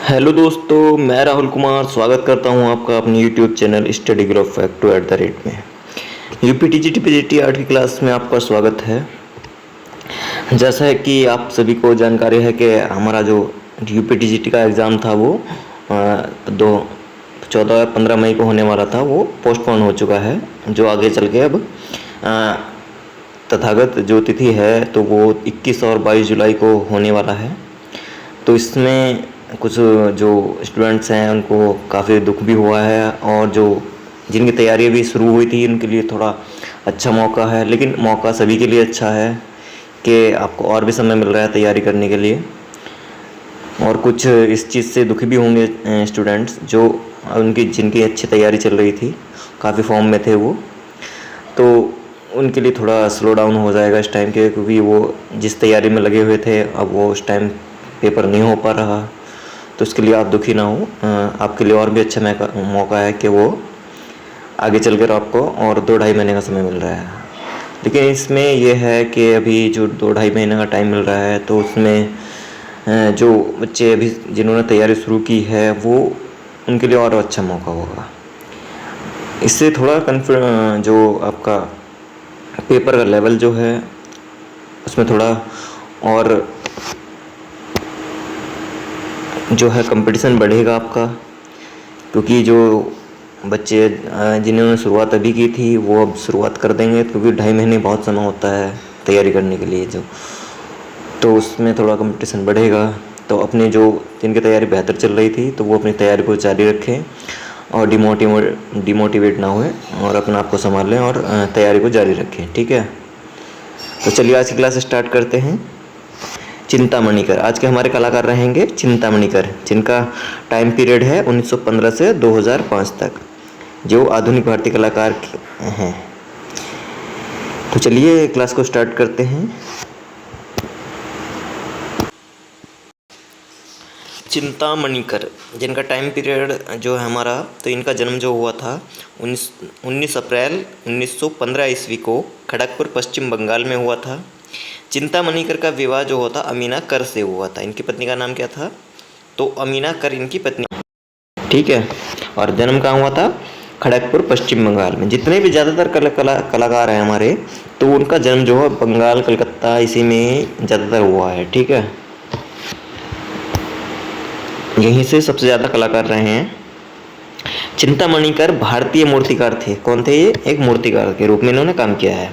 Hello दोस्तों, मैं राहुल कुमार स्वागत करता हूं आपका अपने YouTube channel study group facto में। यूपीटीजीटी पीजीटी 8वीं क्लास में आपका स्वागत है। जैसा है कि आप सभी को जानकारी है कि हमारा जो यूपीटीजीटी का एग्ज़ाम था वो 14-15 मई को होने वाला था, वो पोस्टपोन हो चुका है। जो आगे चल के अब तथागत जो तिथि है तो वो 21 और 22 जुलाई को होने वाला है। तो इसमें कुछ जो स्टूडेंट्स हैं उनको काफ़ी दुख भी हुआ है, और जो जिनकी तैयारी भी शुरू हुई थी उनके लिए थोड़ा अच्छा मौका है। लेकिन मौका सभी के लिए अच्छा है कि आपको और भी समय मिल रहा है तैयारी करने के लिए। और कुछ इस चीज़ से दुखी भी होंगे स्टूडेंट्स जो जिनकी अच्छी तैयारी चल रही थी, काफ़ी फॉर्म में थे वो, तो उनके लिए थोड़ा स्लो डाउन हो जाएगा इस टाइम के, क्योंकि वो जिस तैयारी में लगे हुए थे अब वो उस टाइम पेपर नहीं हो पा रहा। तो इसके लिए आप दुखी ना हो, आपके लिए और भी अच्छा मौका है कि वो आगे चलकर आपको और 2-2.5 महीने का समय मिल रहा है। लेकिन इसमें यह है कि अभी जो 2-2.5 महीने का टाइम मिल रहा है तो उसमें जो बच्चे अभी जिन्होंने तैयारी शुरू की है वो उनके लिए और अच्छा मौका होगा। इससे थोड़ा जो आपका पेपर का लेवल जो है उसमें थोड़ा और जो है कंपटीशन बढ़ेगा आपका, क्योंकि जो बच्चे जिन्होंने शुरुआत अभी की थी वो अब शुरुआत कर देंगे, क्योंकि 2.5 महीने बहुत समय होता है तैयारी करने के लिए तो उसमें थोड़ा कंपटीशन बढ़ेगा। तो अपने जो जिनकी तैयारी बेहतर चल रही थी तो वो अपनी तैयारी को जारी रखें और डिमोटिवेट ना हुए और अपना आप को संभाल लें और तैयारी को जारी रखें। ठीक है, तो चलिए आज की क्लास स्टार्ट करते हैं। चिंतामणिकर आज के हमारे कलाकार रहेंगे चिंतामणिकर, जिनका टाइम पीरियड है 1915 से 2005 तक, जो आधुनिक भारतीय कलाकार हैं। तो चलिए क्लास को स्टार्ट करते हैं। चिंतामणिकर जिनका टाइम पीरियड जो है हमारा, तो इनका जन्म जो हुआ था 19 अप्रैल 1915 ईस्वी को खड़गपुर पश्चिम बंगाल में हुआ था। चिंतामणिकर का विवाह जो होता अमीना कर से हुआ था। इनकी पत्नी का नाम क्या था? तो अमीना कर इनकी पत्नी। ठीक है, और जन्म कहाँ हुआ था? खड़गपुर पश्चिम बंगाल में। जितने भी ज़्यादातर कलाकार हैं हमारे, तो उनका जन्म जो है बंगाल, कलकत्ता इसी में ज़्यादातर हुआ है। ठीक है, यहीं से सबसे ज़्यादा कलाकार रहे हैं। चिंतामणिकर भारतीय मूर्तिकार थे। कौन थे ये? एक मूर्तिकार के रूप में इन्होंने काम किया है।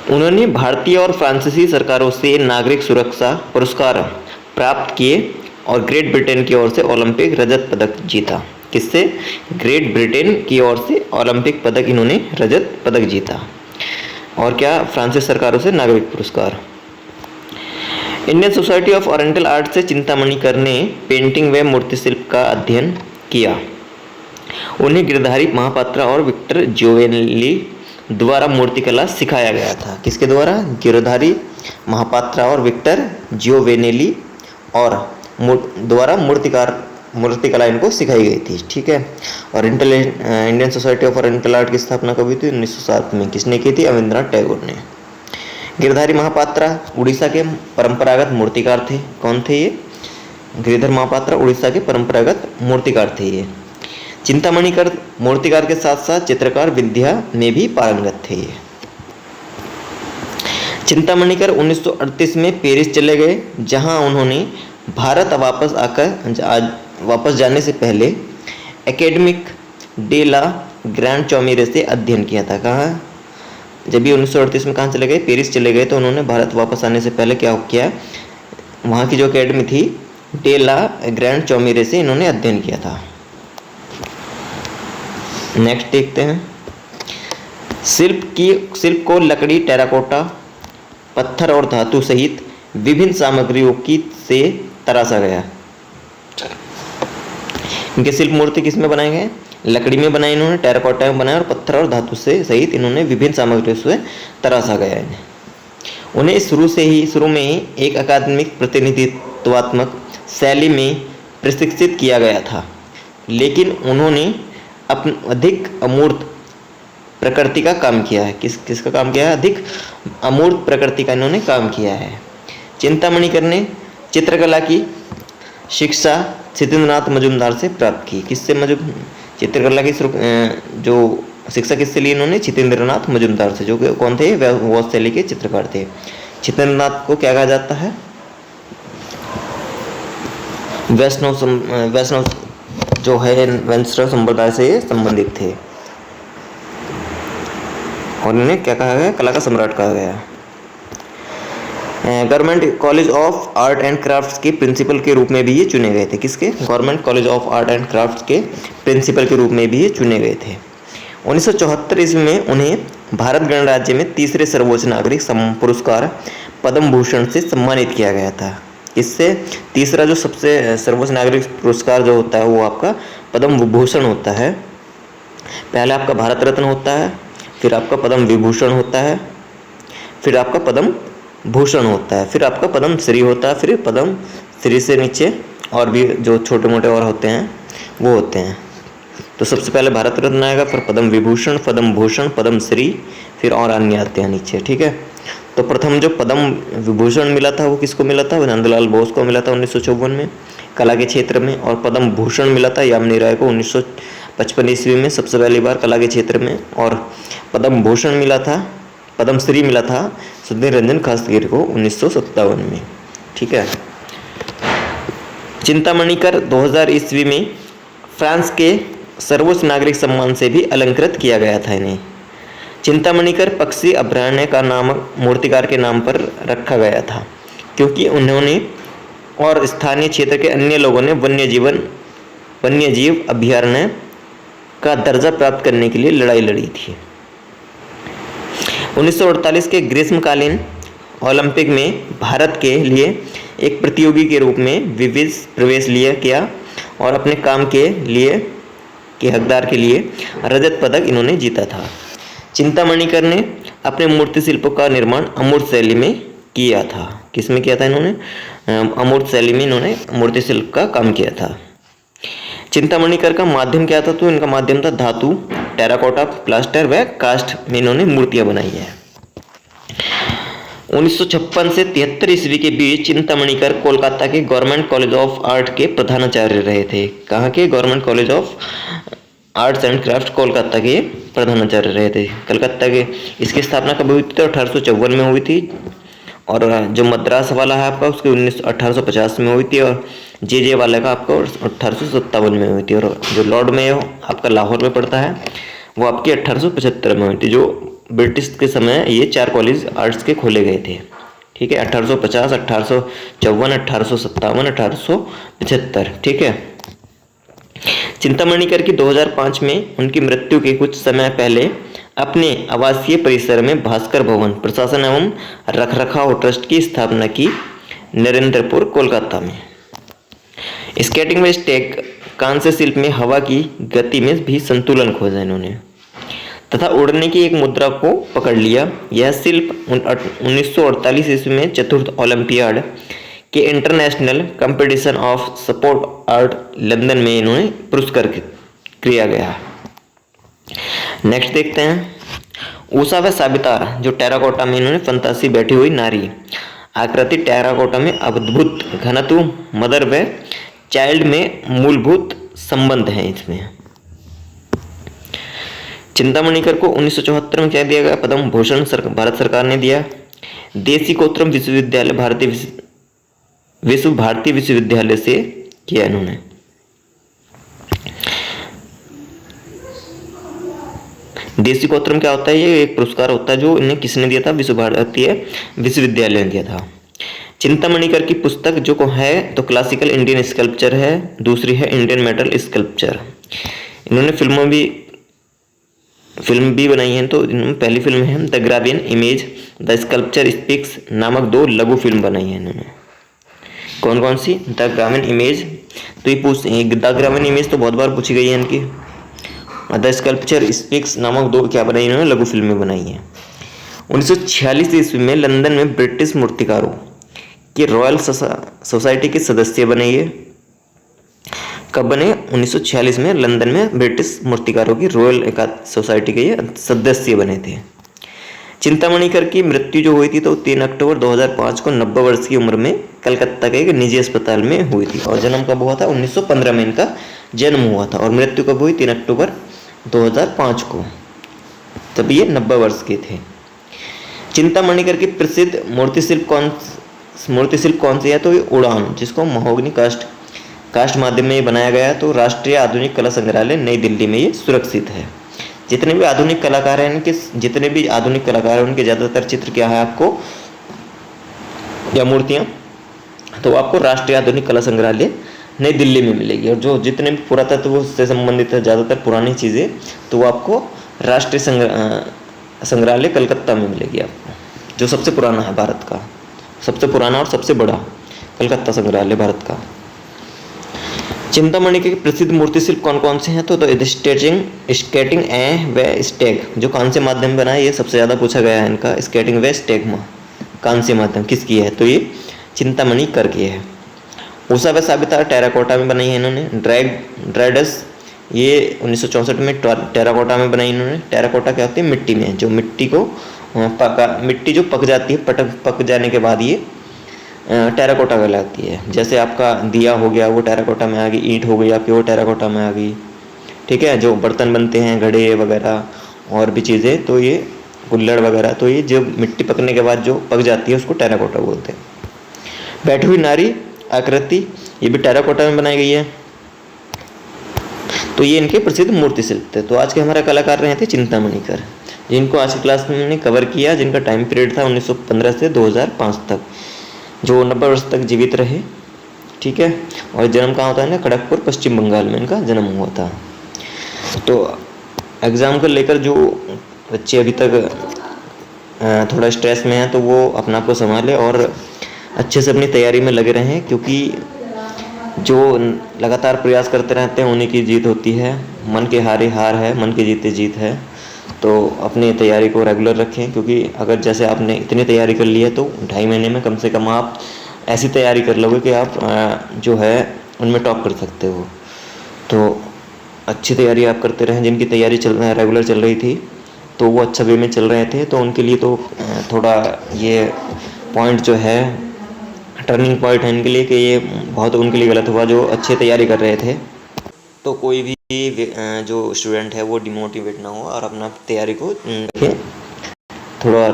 उन्होंने भारतीय और फ्रांसीसी सरकारों से नागरिक सुरक्षा पुरस्कार प्राप्त किए और ग्रेट ब्रिटेन की ओर से ओलंपिक रजत पदक जीता। किससे? ग्रेट ब्रिटेन की ओर से ओलंपिक पदक इन्होंने रजत पदक जीता। और क्या? फ्रांसीसी सरकारों से नागरिक पुरस्कार। Indian society of oriental art से चिंतामणिकर ने पेंटिंग व मूर्तिशिल्प का अध्ययन किया। उन्हें गिरधारी महापात्रा और विक्टर जियोवेनेली द्वारा मूर्तिकला सिखाया गया था। किसके द्वारा? गिरधारी महापात्रा और विक्टर जियोवेनेली और द्वारा मूर्तिकला इनको सिखाई गई थी। ठीक है, और Indian society of oriental art की स्थापना कब हुई थी? 1907 में। किसने की थी? रविंद्रनाथ टैगोर ने। गिरधारी महापात्रा उड़ीसा के परंपरागत मूर्तिकार थे। कौन थे ये? गिरधर महापात्रा उड़ीसा के परंपरागत मूर्तिकार थे ये। चिंतामणिकर मूर्तिकार के साथ साथ चित्रकार विद्या में भी पारंगत थे ये। चिंतामणिकर 1938 में पेरिस चले गए, जहां उन्होंने भारत वापस जाने से पहले एकेडमिक डे ला ग्रैंड चौमिरे से अध्ययन किया था। कहाँ? जब ये 1938 में कहाँ चले गए? पेरिस चले गए, तो उन्होंने भारत वापस आने से पहले क्या किया? वहाँ की जो एकेडमी थी डे ला ग्रैंड चौमिरे से इन्होंने अध्ययन किया था। नेक्स्ट देखते हैं। शिल्प को लकड़ी, टेराकोटा, पत्थर और धातु सहित विभिन्न सामग्रियों से तराशा गया। इनके शिल्प मूर्ति किस में बनाए गए? लकड़ी में बनाए इन्होंने, टेराकोटा में बनाया और पत्थर और धातु से सहित इन्होंने विभिन्न सामग्रियों से तराशा गया इन्हें। उन्हें शुरू में ही एक अकादमिक प्रतिनिधित्वात्मक शैली में प्रशिक्षित किया गया था, लेकिन उन्होंने अधिक अमूर्त प्रकृति का काम किया है। किसका काम किया है? अधिक अमूर्त प्रकृति का इन्होंने काम किया है। चिंतामणिकर ने चित्रकला की शिक्षा छितेंद्रनाथ मजूमदार से प्राप्त की। किससे चित्रकला की जो शिक्षा किससे ली इन्होंने? छितेंद्रनाथ मजूमदार से, जो कि कौन थे? वह शैली के चित्रकार थे। छितेंद्रनाथ को क्या कहा जाता है? वैष्णव जो है वैष्णव संप्रदाय से ये संबंधित थे और इन्हें क्या कहा गया? कला का सम्राट कहा गया। Government college of art and crafts के प्रिंसिपल के रूप में भी ये चुने गए थे। किसके? Government college of art and crafts के प्रिंसिपल के रूप में भी ये चुने गए थे। 1974 ईस्वी में उन्हें भारत गणराज्य में तीसरे सर्वोच्च नागरिक पुरस्कार पद्म भूषण से सम्मानित किया गया था। इससे तीसरा जो सबसे सर्वोच्च नागरिक पुरस्कार जो होता है वो आपका पद्म विभूषण होता है। पहले आपका भारत रत्न होता है, फिर आपका पद्म विभूषण होता है, फिर आपका पद्म भूषण होता है, फिर आपका पद्म श्री होता है, फिर पद्म श्री से नीचे और भी जो छोटे मोटे और होते हैं वो होते हैं। तो सबसे पहले भारत रत्न आएगा, फिर पद्म विभूषण, पद्म भूषण, पद्म श्री, फिर और अन्य आते हैं नीचे। ठीक है। तो प्रथम जो पद्म विभूषण मिला था वो किसको मिला था? नंदलाल बोस को मिला था 1954 में कला के क्षेत्र में। और पद्म भूषण मिला था यामिनी राय को 1955 ईस्वी में सबसे पहली बार कला के क्षेत्र में। और पद्म भूषण मिला था, पद्म श्री मिला था सुधीर रंजन खासगिर को 1957 में। ठीक है। चिंतामणि कर 2000 ईस्वी में फ्रांस के सर्वोच्च नागरिक सम्मान से भी अलंकृत किया गया था इन्हें। चिंतामणि कर पक्षी अभयारण्य का नाम मूर्तिकार के नाम पर रखा गया था क्योंकि उन्होंने और स्थानीय क्षेत्र के अन्य लोगों ने वन्यजीव अभयारण्य का दर्जा प्राप्त करने के लिए लड़ाई लड़ी थी। 1948 के ग्रीष्मकालीन ओलंपिक में भारत के लिए एक प्रतियोगी के रूप में विविध प्रवेश किया और अपने काम के हकदार के लिए रजत पदक इन्होंने जीता था। चिंतामणि कर ने अपने मूर्ति शिल्पों का निर्माण अमूर्त शैली में किया था। किस में किया था इन्होंने? अमूर्त शैली में इन्होंने मूर्ति शिल्प का काम किया था। चिंतामणि कर का माध्यम क्या था? तो इनका माध्यम था धातु, टेराकोटा, प्लास्टर व कास्ट में इन्होंने मूर्तियां बनाई है। 1956 से 73 ईस्वी के बीच चिंतामणि कर कोलकाता के गवर्नमेंट कॉलेज ऑफ आर्ट के प्रधानाचार्य रहे थे। कहाँ के? Government college of arts and craft Kolkata के प्रधानाचार्य रहे थे। कलकत्ता के इसकी स्थापना कब हुई थी? तो 1854 में हुई थी। और जो मद्रास वाला है आपका उसकी 1850 में हुई थी। और जे वाला का आपका 1857 में हुई थी। और जो लॉर्ड मेयो आपका लाहौर में पड़ता है वो आपकी 1875 में हुई थी। जो ब्रिटिश के समय ये 4 कॉलेज आर्ट्स के खोले गए थे। ठीक है। 1850, 1854, 1857, 1875। ठीक है। चिंतामणि कर की 2005 में उनकी मृत्यु के कुछ समय पहले अपने आवासीय परिसर में भास्कर भवन प्रशासन एवं रखरखाव ट्रस्ट की स्थापना की नरेंद्रपुर कोलकाता में। स्केटिंग व स्टेक कांस्य शिल्प में हवा की गति में भी संतुलन खोजा इन्होंने तथा उड़ने की एक मुद्रा को पकड़ लिया। यह शिल्प 1948 ईस्वी में चतुर्थ ओलंपियाड के international competition of support art London में इन्होंने पुरस्कार किया गया। नेक्स्ट देखते हैं ऊषा व साबितार, जो टेराकोटा में इन्होंने फंतासी बैठी हुई नारी आकृति टेराकोटा में अद्भुत घनत्व मदर व चाइल्ड में मूलभूत संबंध हैं इसमें। चिंतामणि कर को 1974 में क्या दिया गया? पद्म भूषण भारत सरकार ने दिया। देसी कोत्रम विश्वविद्यालय भारतीय विश्वविद्यालय से किया इन्होंने। देसी कोत्रम क्या होता है? ये एक पुरस्कार होता है जो इन्हें किसने दिया था? भारतीय विश्वविद्यालय ने दिया था। चिंतामणि कर की पुस्तक जो को है तो क्लासिकल इंडियन स्कल्पचर है, दूसरी है इंडियन मेटल स्कल्पचर। इन्होंने फिल्म भी बनाई है। तो पहली फिल्म है the graven image, the sculpture speaks नामक 2 लघु फिल्म बनाई है इन्होंने। कौन कौन सी? द ग्रावियन इमेज, तो ये द ग्रावियन इमेज तो बहुत बार पूछी गई है इनकी। द स्कल्पचर स्पीक्स नामक 2 क्या बनाई इन्होंने? लघु फिल्में बनाई हैं। 1946 ईस्वी में लंदन में ब्रिटिश मूर्तिकारों की रॉयल सोसाइटी के सदस्य बने। ये कब बने? 1946 में लंदन में ब्रिटिश मूर्तिकारों की रॉयल सोसाइटी के ये सदस्य बने थे। चिंतामणि कर की मृत्यु जो हुई थी तो 3 अक्टूबर 2005 को 90 वर्ष की उम्र में कलकत्ता के एक निजी अस्पताल में हुई थी। और जन्म कब हुआ था? 1915 में इनका जन्म हुआ था। और मृत्यु कब हुई? 3 अक्टूबर 2005 को, तब ये 90 वर्ष के थे। चिंतामणि कर की प्रसिद्ध मूर्तिशिल्प कौन सी है? तो ये उड़ान, जिसको महोगनी कास्ट माध्यम में बनाया गया है। तो राष्ट्रीय आधुनिक कला संग्रहालय नई दिल्ली में ये सुरक्षित है। जितने भी आधुनिक कलाकार हैं उनके ज़्यादातर चित्र क्या है आपको, या मूर्तियाँ, तो आपको राष्ट्रीय आधुनिक कला संग्रहालय नई दिल्ली में मिलेगी। और जो जितने भी पुरातत्व से संबंधित है ज़्यादातर पुरानी चीज़ें, तो वो आपको राष्ट्रीय संग्रहालय कलकत्ता में मिलेगी आपको, जो सबसे पुराना है भारत का, सबसे पुराना और सबसे बड़ा कलकत्ता संग्रहालय भारत का। चिंतामणि के प्रसिद्ध मूर्तिशिल्प कौन कौन से हैं? तो स्केटिंग व स्टेग, जो कांस्य माध्यम में बना है, ये सबसे ज़्यादा पूछा गया है इनका। स्केटिंग व स्टेग कांस्य माध्यम किसकी है? तो ये चिंतामणि कर की है। उषा व साबिता टेराकोटा में बनाई है इन्होंने। ड्राइडस ये 1964 में टेराकोटा में बनाई इन्होंने। टेराकोटा क्या होती है? मिट्टी में, जो मिट्टी जो पक जाती है, पक जाने के बाद ये टेराकोटा कहलाती है। जैसे आपका दिया हो गया वो टेराकोटा में आ गई, ईंट हो गई आपकी वो टेराकोटा में आ गई, ठीक है। जो बर्तन बनते हैं, घड़े वगैरह और भी चीज़ें, तो ये कुल्हड़ वगैरह, तो ये जो मिट्टी पकने के बाद जो पक जाती है उसको टेराकोटा बोलते हैं। बैठी हुई नारी आकृति, ये भी टेराकोटा में बनाई गई है। तो ये इनके प्रसिद्ध मूर्ति शिल्प थे। तो आज के हमारे कलाकार रहे थे चिंतामणि कर, जिनको आज की क्लास में हमने कवर किया, जिनका टाइम पीरियड था 1915 से 2005 तक, जो 90 वर्ष तक जीवित रहे, ठीक है। और जन्म कहाँ होता है ना? खड़गपुर, पश्चिम बंगाल में इनका जन्म हुआ था। तो एग्ज़ाम को लेकर जो बच्चे अभी तक थोड़ा स्ट्रेस में हैं, तो वो अपना आप को संभालें और अच्छे से अपनी तैयारी में लगे रहें, क्योंकि जो लगातार प्रयास करते रहते हैं उन्हीं की जीत होती है। मन के हारे हार है, मन की जीते जीत है। तो अपनी तैयारी को रेगुलर रखें, क्योंकि अगर जैसे आपने इतनी तैयारी कर ली है तो 2.5 महीने में कम से कम आप ऐसी तैयारी कर लोगे कि आप जो है उनमें टॉप कर सकते हो। तो अच्छी तैयारी आप करते रहें। जिनकी तैयारी रेगुलर चल रही थी तो वो अच्छा वे में चल रहे थे, तो उनके लिए तो थोड़ा ये पॉइंट जो है टर्निंग पॉइंट है इनके लिए, कि ये बहुत उनके लिए गलत हुआ जो अच्छी तैयारी कर रहे थे। तो कोई भी जो स्टूडेंट है वो डिमोटिवेट ना हो और अपना तैयारी को थोड़ा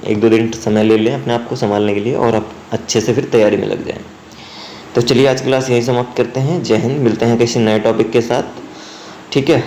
1-2 दिन समय ले लें अपने आप को संभालने के लिए, और आप अच्छे से फिर तैयारी में लग जाएं। तो चलिए आज की क्लास यहीं समाप्त करते हैं। जय हिंद। मिलते हैं किसी नए टॉपिक के साथ, ठीक है।